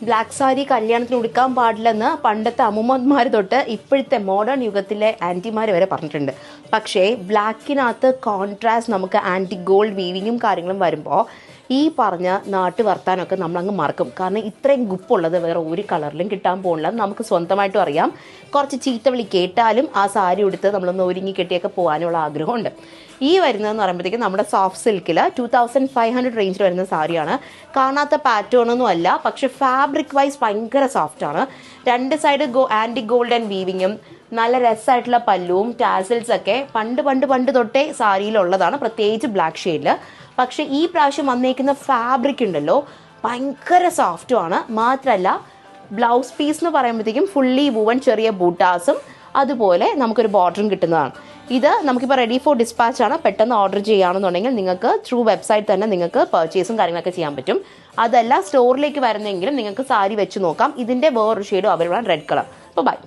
Black sari കല്യാണത്തിന് ഉടുക്കാൻ പാടില്ലെന്ന് പണ്ടത്തെ അമ്മൂമ്മമാർ തൊട്ട് ഇപ്പോഴത്തെ മോഡേൺ യുഗത്തിലെ ആൻറ്റിമാർ വരെ പറഞ്ഞിട്ടുണ്ട്. പക്ഷേ ബ്ലാക്കിനകത്ത് കോൺട്രാസ്റ്റ് നമുക്ക് ആൻറ്റി ഗോൾഡ് വീവിങ്ങും കാര്യങ്ങളും വരുമ്പോൾ ഈ പറഞ്ഞ നാട്ടു വർത്താനമൊക്കെ നമ്മളങ്ങ് മറക്കും. കാരണം ഇത്രയും ഗുപ്പുള്ളത് വേറെ ഒരു കളറിലും കിട്ടാൻ പോകുന്നില്ല. നമുക്ക് സ്വന്തമായിട്ടും അറിയാം. കുറച്ച് ചീത്തവിളി കേട്ടാലും ആ സാരി ഉടുത്ത് നമ്മളൊന്ന് ഒരുങ്ങി കെട്ടിയൊക്കെ പോകാനുള്ള ആഗ്രഹമുണ്ട്. ഈ വരുന്നതെന്ന് പറയുമ്പോഴത്തേക്കും നമ്മുടെ സോഫ്റ്റ് സിൽക്കിൽ 2500 റേഞ്ചിൽ വരുന്ന സാരിയാണ്. കാണാത്ത പാറ്റേണൊന്നും അല്ല, പക്ഷെ ഫാബ്രിക് വൈസ് ഭയങ്കര സോഫ്റ്റാണ്. രണ്ട് സൈഡ് ആൻറ്റി ഗോൾഡ് ആൻഡ് വീവിങ്ങും നല്ല രസമായിട്ടുള്ള പല്ലുവും ടാസൽസൊക്കെ പണ്ട് തൊട്ടേ സാരിയിലുള്ളതാണ്, പ്രത്യേകിച്ച് ബ്ലാക്ക് ഷെയ്ഡിൽ. പക്ഷേ ഈ പ്രാവശ്യം വന്നേക്കുന്ന ഫാബ്രിക് ഉണ്ടല്ലോ ഭയങ്കര സോഫ്റ്റുമാണ്. മാത്രമല്ല ബ്ലൗസ് പീസ് എന്ന് പറയുമ്പോഴത്തേക്കും ഫുള്ളി വുവൺ ചെറിയ ബൂട്ടാസും അതുപോലെ നമുക്കൊരു ബോർഡറും കിട്ടുന്നതാണ്. ഇത് നമുക്കിപ്പോൾ റെഡി ഫോർ ഡിസ്പാച്ച് ആണ്. പെട്ടെന്ന് ഓർഡർ ചെയ്യുകയാണെന്നുണ്ടെങ്കിൽ നിങ്ങൾക്ക് ത്രൂ വെബ്സൈറ്റ് തന്നെ നിങ്ങൾക്ക് പർച്ചേസും കാര്യങ്ങളൊക്കെ ചെയ്യാൻ പറ്റും. അതല്ല സ്റ്റോറിലേക്ക് വരുന്നെങ്കിലും നിങ്ങൾക്ക് സാരി വെച്ച് നോക്കാം. ഇതിൻ്റെ വേറൊരു ഷെയ്ഡും അവൈലബിൾ ആണ്, റെഡ് കളർ. അപ്പോൾ ബൈ.